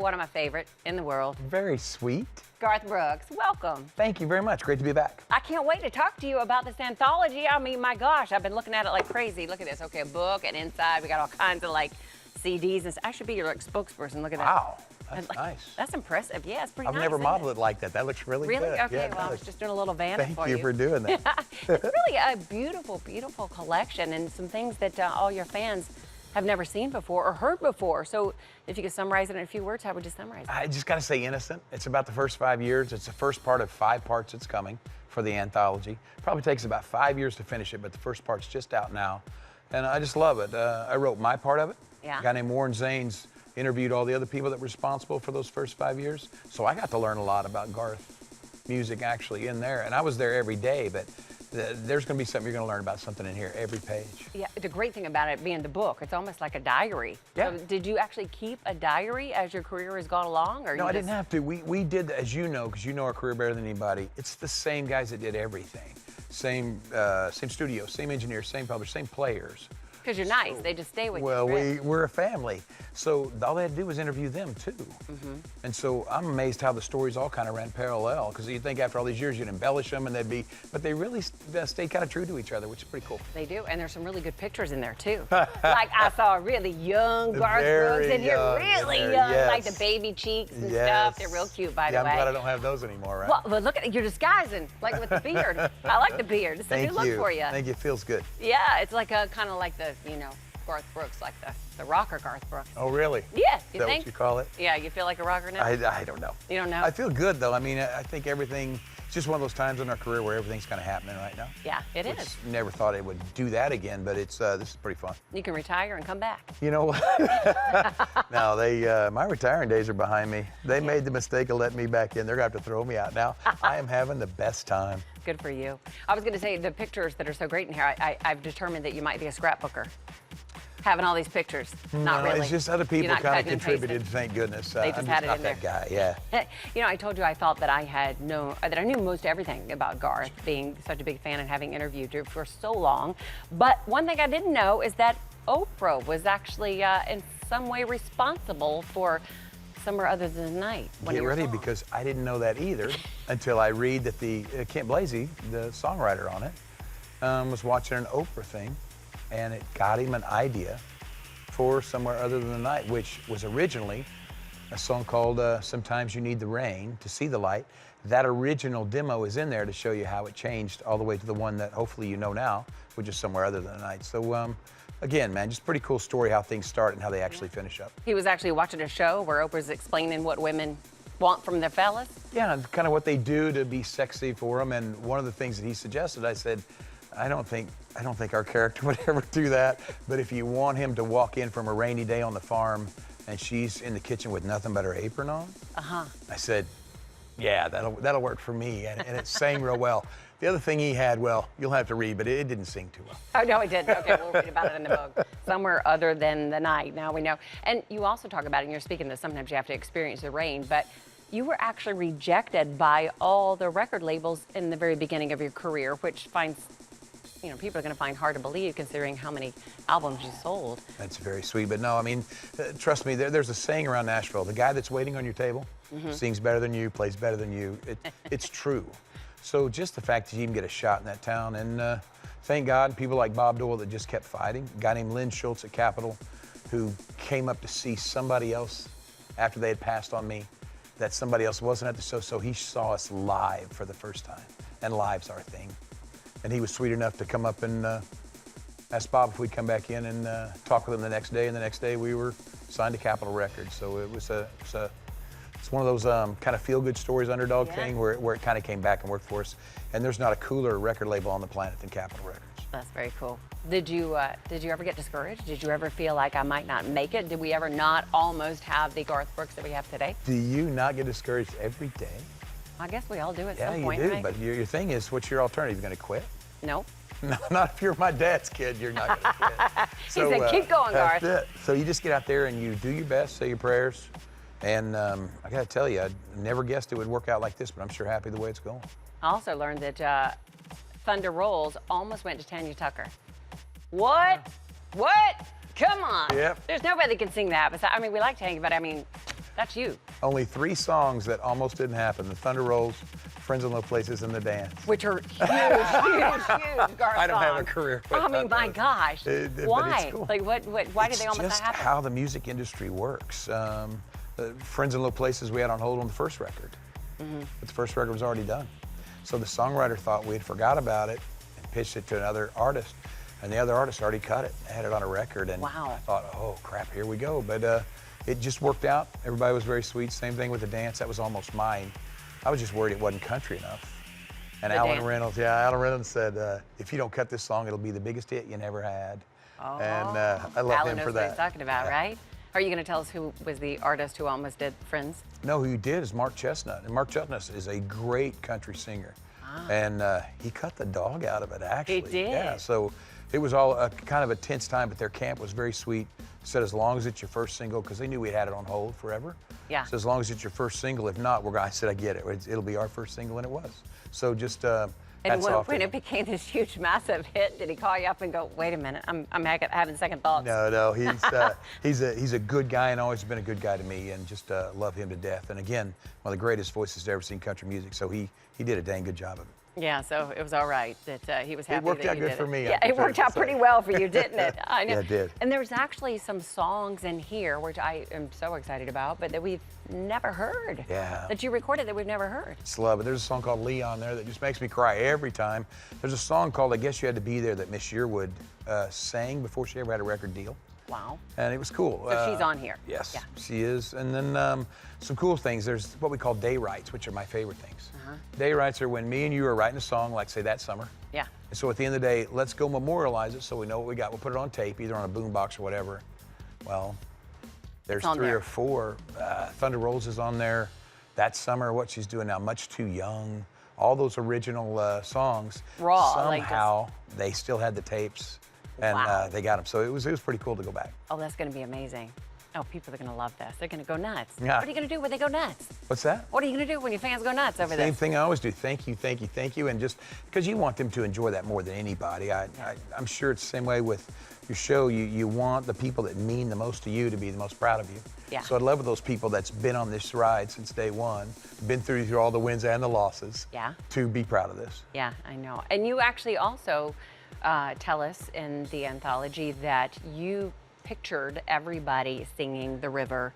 one of my favorite in the world. Very sweet. Garth Brooks, welcome. Thank you very much. Great to be back. I can't wait to talk to you about this anthology. I mean, my gosh, I've been looking at it like crazy. Look at this. Okay, a book, and inside we got all kinds of like CDs. And I should be your like spokesperson. Look at that. Wow, that's nice. That's impressive. Yeah, it's pretty I've nice. never modeled it like that. That looks really good. Really? Okay, yeah, well, I was just doing a little vanity for you. Thank you for doing that. It's really a beautiful, beautiful collection and some things that all your fans have never seen before or heard before. So if you could summarize it in a few words, how would you summarize it? I just got to say innocent. It's about the first 5 years. It's the first part of 5 parts that's coming for the anthology. Probably takes about 5 years to finish it, but the first part's just out now. And I just love it. I wrote my part of it. Yeah. A guy named Warren Zanes interviewed all the other people that were responsible for those first 5 years. So I got to learn a lot about Garth music actually in there. And I was there every day, but there's going to be something you're going to learn about something in here every page. Yeah, the great thing about it being the book, it's almost like a diary. Yeah. So did you actually keep a diary as your career has gone along? Or No, I didn't have to. We did, as you know, because you know our career better than anybody, it's the same guys that did everything. Same studio, same engineers, same publishers, same players. Because you're nice, they just stay with you. Well, we're a family. So all they had to do was interview them too. And so I'm amazed how the stories all kind of ran parallel, because you'd think after all these years you'd embellish them and but they really stayed kind of true to each other, which is pretty cool. They do, and there's some really good pictures in there too. Like I saw a really young Garth Brooks in here, really young, yes. like the baby cheeks and stuff. They're real cute, by the way. I'm glad I don't have those anymore, right? Well, but look at you're disguising, like with the beard. I like the beard. It's a new look for you. Thank you. It feels good. Yeah, it's like a kind of like the, Garth Brooks, like the rocker Garth Brooks. Oh, really? Yeah, Is that what you call it? Yeah, you feel like a rocker now? I don't know. You don't know? I feel good, though. I mean, I think everything, it's just one of those times in our career where everything's kind of happening right now. Yeah, it is. Never thought I would do that again, but this is pretty fun. You can retire and come back. You know what? No, my retiring days are behind me. They made the mistake of letting me back in. They're going to have to throw me out now. I am having the best time. Good for you. I was going to say, the pictures that are so great in here, I've determined that you might be a scrapbooker. Having all these pictures. Not really. It's just other people kind of contributed, thank goodness. They just had it in there. I'm not that guy, yeah. I told you I felt that I knew most everything about Garth, being such a big fan and having interviewed you for so long. But one thing I didn't know is that Oprah was actually in some way responsible for Somewhere Other Than the Night. Get ready, because I didn't know that either until I read that Kent Blasey, the songwriter on it, was watching an Oprah thing. And it got him an idea for Somewhere Other Than the Night, which was originally a song called Sometimes You Need the Rain to See the Light. That original demo is in there to show you how it changed all the way to the one that hopefully you know now, which is Somewhere Other Than the Night. So again, man, just pretty cool story how things start and how they actually finish up. He was actually watching a show where Oprah's explaining what women want from their fellas? Yeah, and kind of what they do to be sexy for them. And one of the things that he suggested, I said, I don't think our character would ever do that, but if you want him to walk in from a rainy day on the farm and she's in the kitchen with nothing but her apron on, I said, yeah, that'll work for me, and it sang real well. The other thing he had, well, you'll have to read, but it didn't sing too well. Oh, no, it didn't. Okay, we'll read about it in the book. Somewhere Other Than the Night, now we know. And you also talk about it, and you're speaking that sometimes you have to experience the rain, but you were actually rejected by all the record labels in the very beginning of your career, which people are going to find hard to believe considering how many albums you sold. That's very sweet, but no, I mean, trust me, there's a saying around Nashville, the guy that's waiting on your table sings better than you, plays better than you. It's true. So just the fact that you even get a shot in that town, and thank God, people like Bob Doyle that just kept fighting, a guy named Lynn Schultz at Capitol who came up to see somebody else after they had passed on me, that somebody else wasn't at the show, so he saw us live for the first time, and live's our thing. And he was sweet enough to come up and ask Bob if we'd come back in and talk with him the next day. And the next day we were signed to Capitol Records. So it's one of those kind of feel-good stories, underdog thing, where it kind of came back and worked for us. And there's not a cooler record label on the planet than Capitol Records. That's very cool. Did you ever get discouraged? Did you ever feel like I might not make it? Did we ever not almost have the Garth Brooks that we have today? Do you not get discouraged every day? I guess we all do at some point. Yeah, you do, but your thing is, what's your alternative? You going to quit? No. No, not if you're my dad's kid, you're not going to quit. So, he said, keep going, Garth. That's it. So you just get out there and you do your best, say your prayers. And I got to tell you, I never guessed it would work out like this, but I'm sure happy the way it's going. I also learned that Thunder Rolls almost went to Tanya Tucker. What? What? Come on. Yep. There's nobody that can sing that. I mean, we like Tanya, but I mean, That's you. Only 3 songs that almost didn't happen: The Thunder Rolls, Friends in Low Places, and The Dance. Which are huge, huge Garth I don't have a songs. career. I mean, my gosh. But Why? it's cool. Like, why did they almost not It's just happen? how the music industry works. Friends in Low Places we had on hold on the first record. But the first record was already done. So the songwriter thought we had forgot about it and pitched it to another artist. And the other artist already cut it, had it on a record. And Wow. I thought, oh, crap, here we go. But it just worked out. Everybody was very sweet. Same thing with The Dance. That was almost mine. I was just worried it wasn't country enough. And The Alan Dance. Reynolds said, if you don't cut this song, it'll be the biggest hit you never had. Oh, And I love Alan him knows for what that. he's talking about, Yeah. right? Are you going to tell us who was the artist who almost did Friends? No, who did is Mark Chestnut. And Mark Chestnut is a great country singer. And he cut the dog out of it, actually. He did? Yeah, so it was all a kind of a tense time, but their camp was very sweet. Said as long as it's your first single, because they knew we had it on hold forever. Yeah. So as long as it's your first single, if not, I said, I get it. It'll be our first single, and it was. So just And hats off to when him. it became this huge, massive hit, did he call you up and go, wait a minute, I'm having second thoughts? No, he's a good guy and always been a good guy to me, and just love him to death. And again, one of the greatest voices to ever seen country music. So he did a dang good job of it. Yeah, so it was all right that he was happy worked that out you good did for it. me, Yeah, I'm it worked prepared out to pretty say. well for you, didn't it? I know. Yeah, it did. And there's actually some songs in here, which I am so excited about, but that we've never heard. Yeah. That you recorded that we've never heard. It's love it. There's a song called Lee on there that just makes me cry every time. There's a song called I Guess You Had to Be There that Miss Yearwood sang before she ever had a record deal. Wow. And it was cool. So she's on here. Yes, Yeah. she is. And then some cool things. There's what we call day writes, which are my favorite things. Day writes are when me and you are writing a song, like say that summer. Yeah. And so at the end of the day, let's go memorialize it so we know what we got. We'll put it on tape, either on a boombox or whatever. Well, there's on 3 there. or 4. Thunder Rolls is on there. That Summer, What She's Doing Now, Much Too Young. All those original songs. Raw, like Somehow they still had the tapes, and Wow. they got them. So it was pretty cool to go back. Oh, that's going to be amazing. Oh, people are going to love this. They're going to go nuts. Yeah. What are you going to do when they go nuts? What's that? What are you going to do when your fans go nuts over Same this? thing I always do. Thank you, thank you, thank you. And just because you want them to enjoy that more than anybody. I'm sure it's the same way with your show. You want the people that mean the most to you to be the most proud of you. Yeah. So I'd love those people that's been on this ride since day one, been through all the wins and the losses, Yeah. to be proud of this. Yeah, I know. And you actually also tell us in the anthology that you pictured everybody singing the river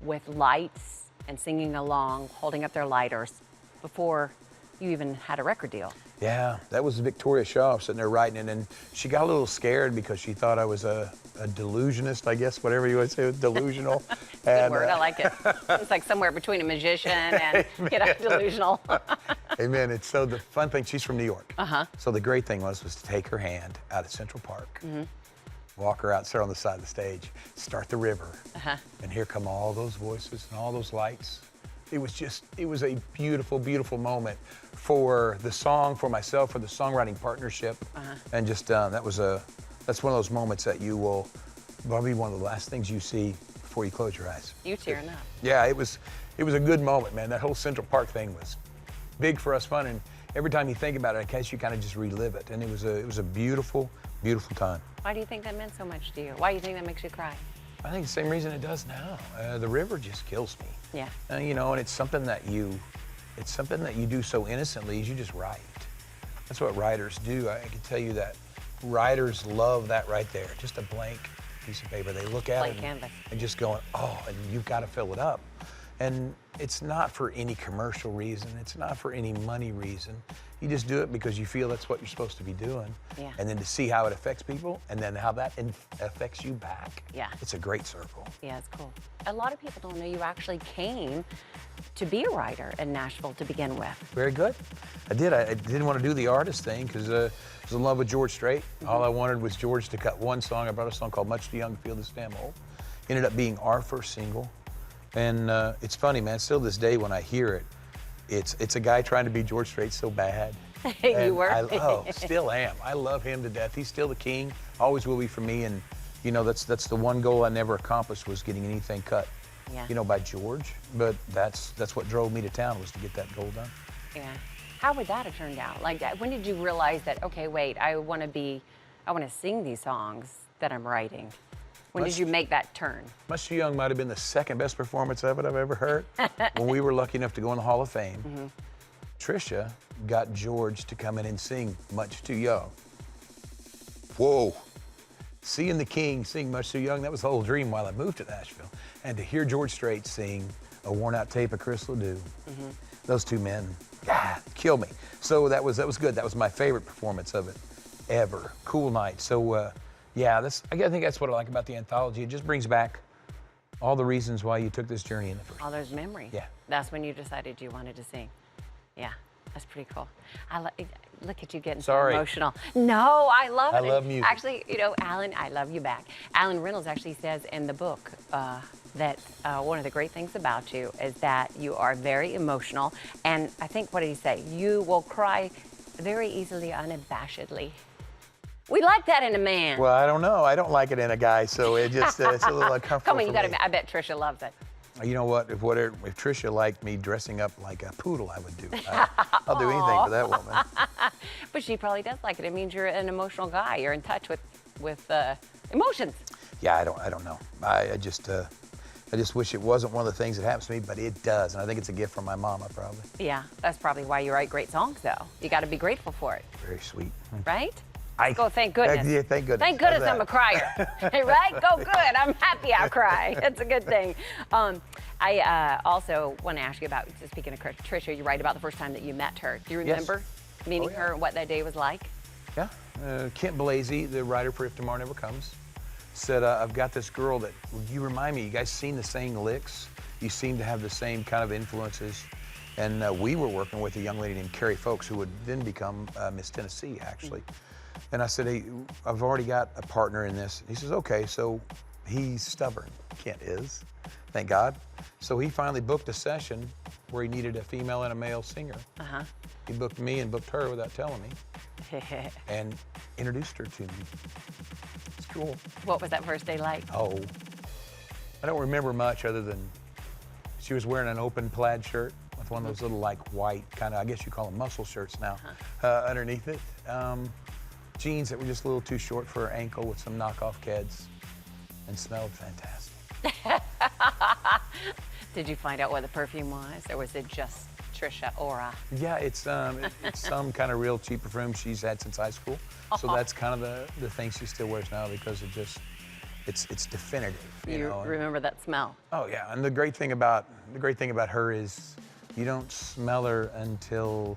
with lights and singing along, holding up their lighters before you even had a record deal. Yeah, that was Victoria Shaw sitting there writing it, and she got a little scared because she thought I was a delusionist, I guess, whatever you would say, delusional. Good word, I like it. It's like somewhere between a magician and delusional. Amen. It's so the fun thing, she's from New York. Uh-huh. So the great thing was to take her hand out at Central Park, walk her out, sit her on the side of the stage, start the river, and here come all those voices and all those lights. It was a beautiful, beautiful moment for the song, for myself, for the songwriting partnership, and just that's one of those moments that you will probably one of the last things you see before you close your eyes. You tearing up. Yeah, it was a good moment, man. That whole Central Park thing was big for us, fun, and every time you think about it, I guess you kind of just relive it, and it was a beautiful, beautiful time. Why do you think that meant so much to you? Why do you think that makes you cry? I think the same reason it does now. The river just kills me. Yeah. And it's something that you do so innocently is you just write. That's what writers do. I can tell you that writers love that right there. Just a blank piece of paper. They look at Blank it canvas. and just going, oh, and you've got to fill it up. And it's not for any commercial reason. It's not for any money reason. You just do it because you feel that's what you're supposed to be doing. Yeah. And then to see how it affects people and then how that affects you back. Yeah. It's a great circle. Yeah, it's cool. A lot of people don't know you actually came to be a writer in Nashville to begin with. Very good. I did. I didn't want to do the artist thing because I was in love with George Strait. All I wanted was George to cut one song. I brought a song called Much Too Young to Feel This Damn Old. Ended up being our first single. And it's funny, man, still this day when I hear it, it's a guy trying to be George Strait so bad. You were? Still am. I love him to death. He's still the king, always will be for me. And, that's the one goal I never accomplished was getting anything cut, Yeah. by George. But that's what drove me to town was to get that goal done. Yeah. How would that have turned out? Like, when did you realize that, okay, wait, I want to sing these songs that I'm writing? When did you make that turn? Much Too Young might have been the second best performance of it I've ever heard. When we were lucky enough to go in the Hall of Fame, Trisha got George to come in and sing Much Too Young. Whoa. Seeing the King sing Much Too Young, that was the whole dream while I moved to Nashville. And to hear George Strait sing A Worn Out Tape of Crystal Dew, those two men, killed me. So that was good. That was my favorite performance of it ever. Cool night. So yeah, I think that's what I like about the anthology. It just brings back all the reasons why you took this journey in the first place. All those memories. Yeah. That's when you decided you wanted to sing. Yeah, that's pretty cool. Look at you getting Sorry. so emotional. No, I love it. I love music. Actually, you know, Alan, I love you back. Alan Reynolds actually says in the book that one of the great things about you is that you are very emotional. And I think, what did he say? You will cry very easily, unabashedly. We like that in a man. Well, I don't know. I don't like it in a guy, so it's a little uncomfortable. Come on, for me. I bet Trisha loves it. You know what? If Trisha liked me dressing up like a poodle, I would do. I'll do anything for that woman. But she probably does like it. It means you're an emotional guy. You're in touch with emotions. Yeah, I don't know. I just wish it wasn't one of the things that happens to me, but it does, and I think it's a gift from my mama, probably. Yeah, that's probably why you write great songs, though. You got to be grateful for it. Very sweet. Right? Go, thank goodness. Yeah, thank goodness. Thank goodness I'm a crier. Right? Go good. I'm happy I cry. It's a good thing. I also want to ask you about, speaking of Trisha, you write about the first time that you met her. Do you remember meeting her and what that day was like? Yeah. Kent Blasey, the writer for If Tomorrow Never Comes, said, I've got this girl that, you remind me, you guys sing the same licks. You seem to have the same kind of influences. And we were working with a young lady named Carrie Folks, who would then become Miss Tennessee, actually. And I said, hey, I've already got a partner in this. He says, okay, so he's stubborn. Kent is, thank God. So he finally booked a session where he needed a female and a male singer. He booked me and booked her without telling me and introduced her to me. It's cool. What was that first day like? Oh, I don't remember much other than she was wearing an open plaid shirt with one of those little like white kind of, I guess you call them muscle shirts now, underneath it. Jeans that were just a little too short for her ankle with some knockoff Keds, and smelled fantastic. Did you find out what the perfume was, or was it just Trisha Aura? Yeah, it's some kind of real cheap perfume she's had since high school. So that's kind of the thing she still wears now, because it's definitive. You know? Remember that smell? Oh yeah, and the great thing about her is you don't smell her until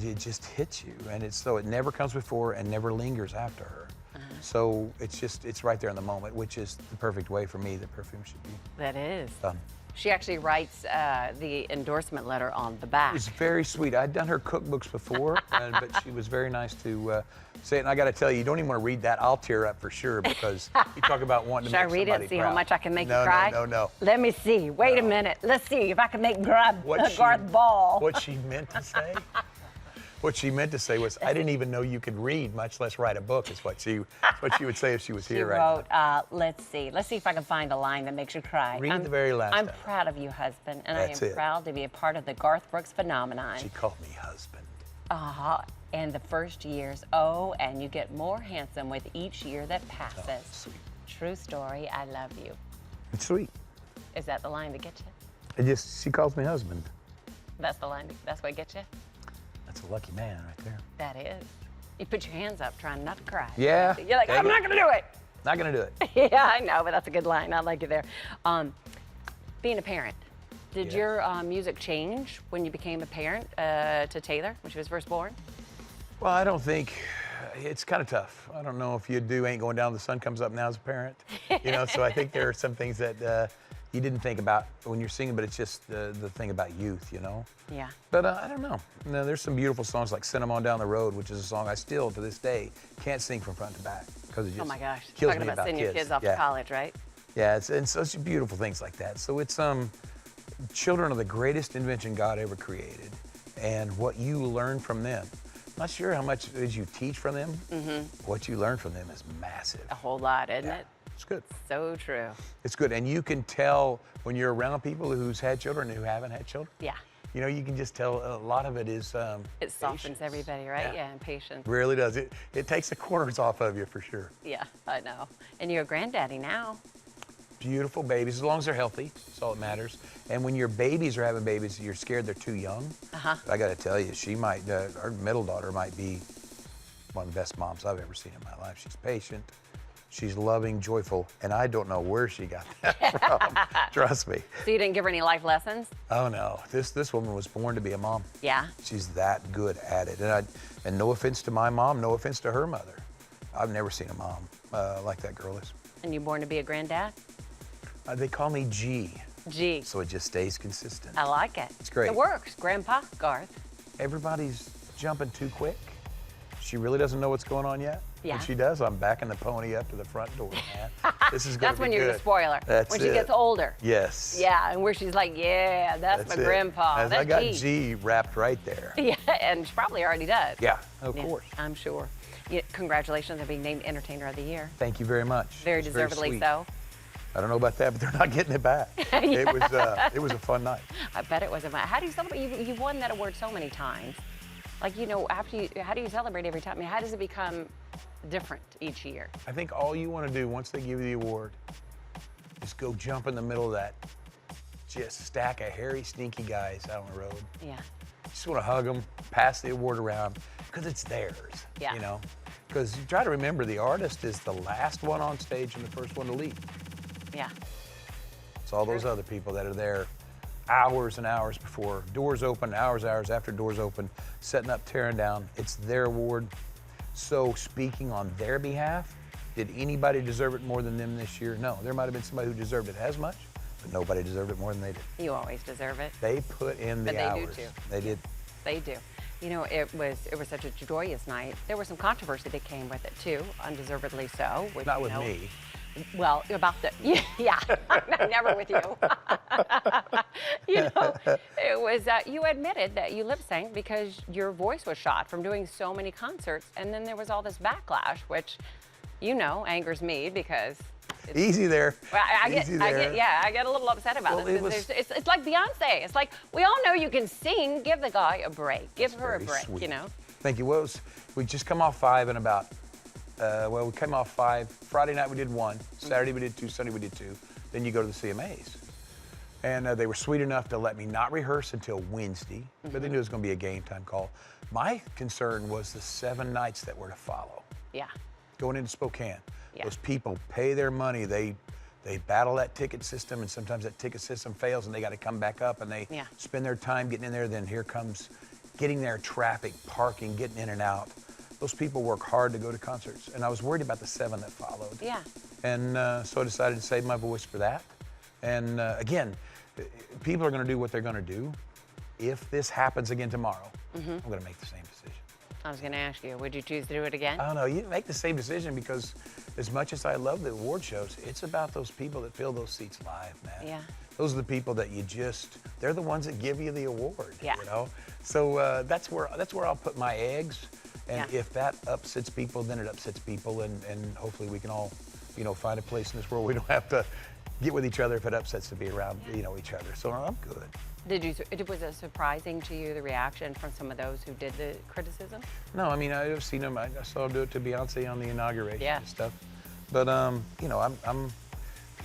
it just hits you, and it never comes before and never lingers after her. So it's right there in the moment, which is the perfect way for me that perfume should be. That is. Done. She actually writes the endorsement letter on the back. It's very sweet. I'd done her cookbooks before, but she was very nice to say it. And I got to tell you, you don't even want to read that. I'll tear up for sure, because you talk about wanting to make somebody proud. Should I read it and see how much I can make you cry? No. Let me see. Wait a minute. Let's see if I can make Garth ball. What she meant to say? What she meant to say was, I didn't even know you could read, much less write a book, is what she would say if she was here right now. She wrote, let's see if I can find a line that makes you cry. Read the very last I'm time. proud of you, husband, and That's I am it. proud to be a part of the Garth Brooks phenomenon. She called me husband. And the first years, and you get more handsome with each year that passes. Oh, sweet. True story, I love you. It's sweet. Is that the line that gets you? She calls me husband. That's the line, that's what gets you? That's a lucky man right there. That is. You put your hands up trying not to cry. Yeah. You're like, I'm not going to do it. Not going to do it. Yeah, I know, but that's a good line. I like it there. Being a parent, did your music change when you became a parent to Taylor when she was first born? Well, I don't think, it's kind of tough. I don't know if you do Ain't Going Down, the Sun Comes Up Now as a parent. So I think there are some things that you didn't think about when you're singing, but it's just the thing about youth, Yeah. But I don't know. There's some beautiful songs like Send 'Em On Down the Road, which is a song I still, to this day, can't sing from front to back, because it just Oh my gosh. kills Talking me about sending your kids off Yeah. to college, right? Yeah, and such beautiful things like that. So it's children are the greatest invention God ever created, and what you learn from them. I'm not sure how much as you teach from them. What you learn from them is massive. A whole lot, isn't it? It's good. So true. It's good, and you can tell when you're around people who's had children and who haven't had children. Yeah. You know, you can just tell a lot of it is It softens patience. everybody, right? Yeah, and patience. Really does. It takes the corners off of you for sure. Yeah, I know. And you're a granddaddy now. Beautiful babies, as long as they're healthy, that's all that matters. And when your babies are having babies, you're scared they're too young. Uh-huh. I got to tell you, she might, our middle daughter might be one of the best moms I've ever seen in my life. She's patient, she's loving, joyful, and I don't know where she got that from. Trust me. So you didn't give her any life lessons? Oh no, this woman was born to be a mom. Yeah. She's that good at it. And no offense to my mom, no offense to her mother. I've never seen a mom like that girl is. And you born to be a granddad? They call me G. Gee, So it just stays consistent. I like it. It's great. It works. Grandpa, Garth. Everybody's jumping too quick. She really doesn't know what's going on yet. Yeah. When she does, I'm backing the pony up to the front door, man. This is going That's to be when you're good. the spoiler. That's when she it. gets older. Yes. Yeah, and where she's like, yeah, that's my it. grandpa. As That's I got G. G wrapped right there. Yeah, and she probably already does. Yeah, of Yeah, course. I'm sure. Yeah, congratulations on being named Entertainer of the Year. Thank you very much. Very It's deservedly sweet. so. I don't know about that, but they're not getting it back. It was a fun night. I bet it was a. How do you celebrate? You've won that award so many times. Like, you know, how do you celebrate every time? I mean, how does it become different each year? I think all you want to do once they give you the award is go jump in the middle of that just stack of hairy, stinky guys out on the road. Yeah. Just want to hug them, pass the award around, because it's theirs. Yeah. You know, because you try to remember the artist is the last one on stage and the first one to leave. Yeah. It's all those other people that are there hours and hours before doors open, hours after doors open, setting up, tearing down. It's their award. So speaking on their behalf, did anybody deserve it more than them this year? No. There might have been somebody who deserved it as much, but nobody deserved it more than they did. You always deserve it. They put in the But they do hours. too. They did. They do. You know, it was such a joyous night. There was some controversy that came with it too, undeservedly so. Which, Not you with know, me. Well, about the yeah, never with you. You know, it was you admitted that you lip synced because your voice was shot from doing so many concerts, and then there was all this backlash, which, you know, angers me because. Easy there. Well, I Easy there. I get a little upset about Well, it. it was- It's like Beyonce. It's like, we all know you can sing. Give the guy a break. Give her a Very break, sweet. you know? Thank you. We just come off 5 and about, we came off 5. Friday night we did 1. Saturday we did 2. Sunday we did 2. Then you go to the CMAs. And they were sweet enough to let me not rehearse until Wednesday, but they knew it was going to be a game time call. My concern was the 7 nights that were to follow. Yeah. Going into Spokane. Yeah. Those people pay their money. They battle that ticket system, and sometimes that ticket system fails, and they got to come back up, and they Yeah. spend their time getting in there. Then here comes getting there, traffic, parking, getting in and out. Those people work hard to go to concerts, and I was worried about the 7 that followed. Yeah. And so I decided to save my voice for that. And again, people are going to do what they're going to do. If this happens again tomorrow, I'm going to make the same decision. I was going to ask you, would you choose to do it again? I don't know. You make the same decision because as much as I love the award shows, it's about those people that fill those seats live, man. Yeah. Those are the people that they're the ones that give you the award, Yeah. you know? So that's where I'll put my eggs. And Yeah. if that upsets people, then it upsets people. And hopefully we can all, you know, find a place in this world where we don't have to get with each other if it upsets to be around, you know, each other. So I'm good. Was it surprising to you, the reaction from some of those who did the criticism? No, I mean, I've seen them. I saw them do it to Beyonce on the inauguration Yeah. and stuff. But, you know, I'm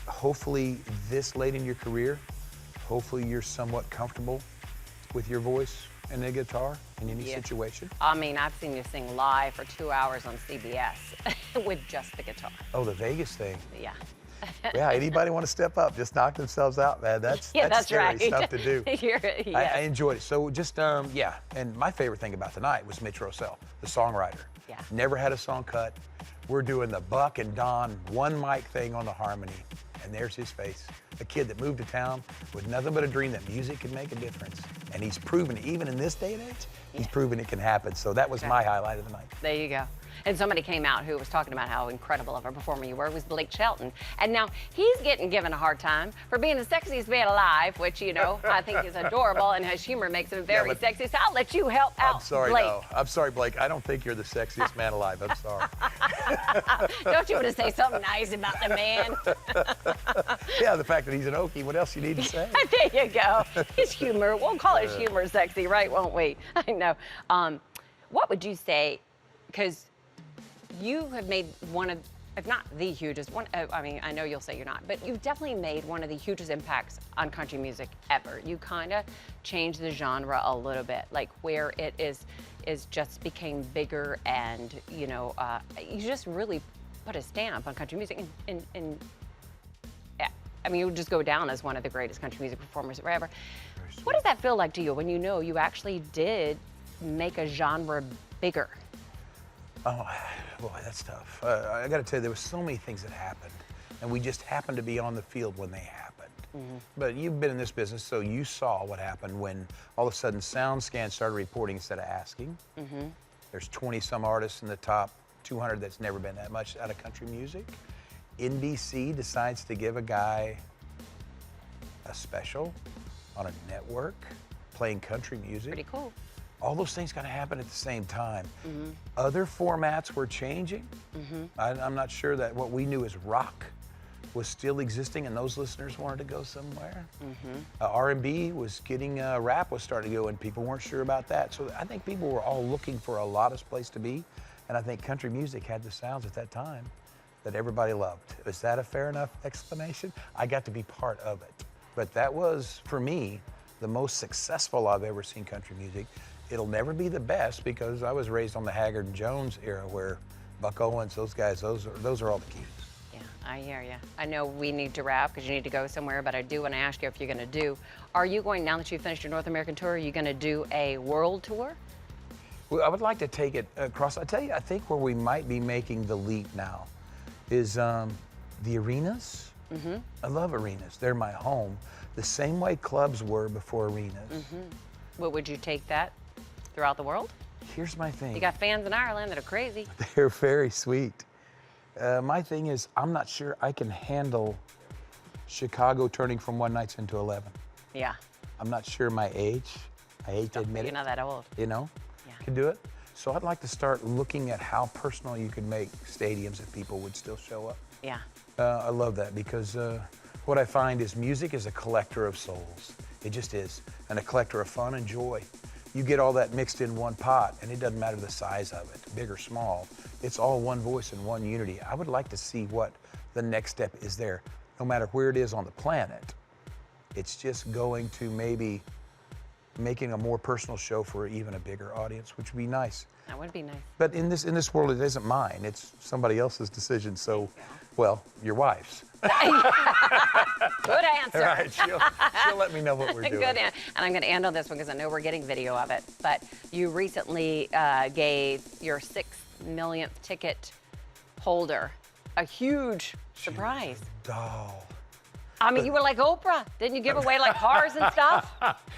hopefully this late in your career, hopefully you're somewhat comfortable with your voice and the guitar in any Yeah. situation. I mean, I've seen you sing live for 2 hours on CBS with just the guitar. Oh, the Vegas thing. Yeah. Yeah, anybody want to step up, just knock themselves out, man. That's That's scary right. stuff to do. I Yes. enjoyed it. So just, yeah. And my favorite thing about the night was Mitch Rossell, the songwriter. Yeah. Never had a song cut. We're doing the Buck and Don one mic thing on the harmony. And there's his face. A kid that moved to town with nothing but a dream that music could make a difference. And he's proven it, even in this day and age, he's proven it can happen. So that was my highlight of the night. There you go. And somebody came out who was talking about how incredible of a performer you were. It was Blake Shelton. And now he's getting given a hard time for being the sexiest man alive, which, you know, I think is adorable, and his humor makes him very sexy. So I'll let you help out, I'm sorry, Blake. no. I'm sorry, Blake. I don't think you're the sexiest man alive. I'm sorry. Don't you want to say something nice about the man? Yeah, the fact that he's an Okie, what else you need to say? There you go. His humor. We'll call his humor sexy, right? Won't we? I know. What would you say? Because you have made one of, if not the hugest one. I mean, I know you'll say you're not, but you've definitely made one of the hugest impacts on country music ever. You kind of changed the genre a little bit, like where it is just became bigger, and you know, you just really put a stamp on country music. And yeah, I mean, you would just go down as one of the greatest country music performers ever. What does that feel like to you when you know you actually did make a genre bigger? Oh, boy, that's tough. I got to tell you, there were so many things that happened, and we just happened to be on the field when they happened. Mm-hmm. But you've been in this business, so you saw what happened when all of a sudden SoundScan started reporting instead of asking. Mm-hmm. There's 20-some artists in the top 200 that's never been that much out of country music. NBC decides to give a guy a special on a network playing country music. Pretty cool. All those things got to happen at the same time. Mm-hmm. Other formats were changing. Mm-hmm. I'm not sure that what we knew as rock was still existing, and those listeners wanted to go somewhere. Mm-hmm. R&B was getting, rap was starting to go, and people weren't sure about that. So I think people were all looking for a lot place to be, and I think country music had the sounds at that time that everybody loved. Is that a fair enough explanation? I got to be part of it. But that was, for me, the most successful I've ever seen country music. It'll never be the best because I was raised on the Haggard and Jones era where Buck Owens, those guys, those are all the keys. Yeah, I hear you. I know we need to wrap because you need to go somewhere, but I do want to ask you if you're going to do, are you going, now that you've finished your North American tour, are you going to do a world tour? Well, I would like to take it across. I tell you, I think where we might be making the leap now is the arenas. Mm-hmm. I love arenas. They're my home. The same way clubs were before arenas. Mm-hmm. Well, would you take that throughout the world? Here's my thing. You got fans in Ireland that are crazy. They're very sweet. My thing is, I'm not sure I can handle Chicago turning from one nights into 11. Yeah. I'm not sure my age. I hate to admit it. You're not that old. You know? Yeah. Can do it. So I'd like to start looking at how personal you could make stadiums if people would still show up. Yeah. I love that because what I find is music is a collector of souls. It just is. And a collector of fun and joy. You get all that mixed in one pot, and it doesn't matter the size of it, big or small. It's all one voice and one unity. I would like to see what the next step is there, no matter where it is on the planet. It's just going to maybe making a more personal show for even a bigger audience, which would be nice. That would be nice. But in this world, it isn't mine. It's somebody else's decision. So, well, your wife's. Good answer. All right, she'll let me know what we're doing. Good answer. And I'm going to end on this one because I know we're getting video of it. But you recently gave your 6 millionth ticket holder a huge surprise. Doll. I mean, you were like Oprah. Didn't you give away like cars and stuff?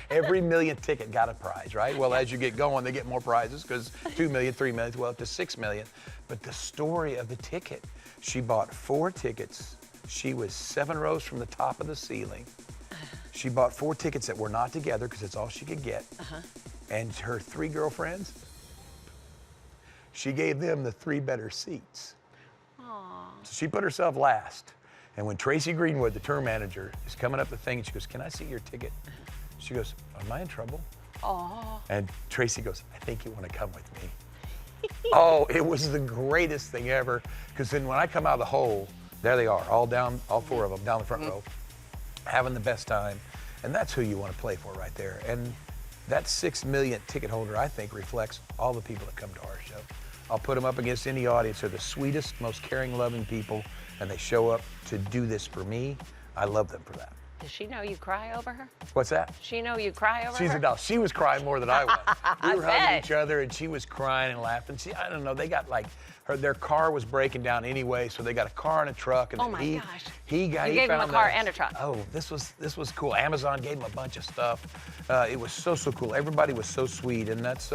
Every millionth ticket got a prize, right? Well, as you get going, they get more prizes because 2 million, 3 million, well, up to 6 million. But the story of the ticket, she bought 4 tickets. She was 7 rows from the top of the ceiling. She bought 4 tickets that were not together because it's all she could get. And her 3 girlfriends, she gave them the 3 better seats. Aww. So she put herself last. And when Tracy Greenwood, the tour manager, is coming up the thing, and she goes, "Can I see your ticket?" She goes, "Am I in trouble?" Aww. And Tracy goes, "I think you want to come with me." Oh, it was the greatest thing ever. Because then when I come out of the hole, there they are, all 4 of them down the front row, having the best time. And that's who you want to play for right there. And that 6 millionth ticket holder, I think, reflects all the people that come to our show. I'll put them up against any audience. They're the sweetest, most caring, loving people, and they show up to do this for me. I love them for that. Does she know you cry over her? What's that? Does she know you cry over her? She's a doll. She was crying more than I was. We were hugging bet. each other, and she was crying and laughing. I don't know, they got like, their car was breaking down anyway, so they got a car and a truck. And oh my gosh. You gave him a car and a truck. Oh, this was cool. Amazon gave him a bunch of stuff. It was so cool. Everybody was so sweet, and that's,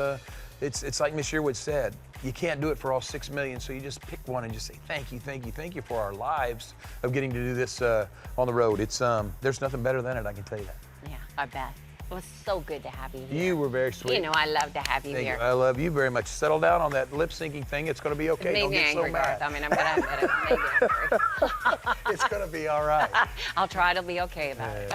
It's like Miss Yearwood said, you can't do it for all 6 million, so you just pick one and just say thank you, thank you, thank you for our lives of getting to do this on the road. It's there's nothing better than it, I can tell you that. Yeah, I bet. It was so good to have you here. You were very sweet. You know, I love to have you Thank here. you. I love you very much. Settle down on that lip syncing thing. It's going to be okay. Maybe Don't get angry, so mad. Garth. I mean, I'm going to admit it. Maybe angry. It's going to be all right. I'll try to be okay about it.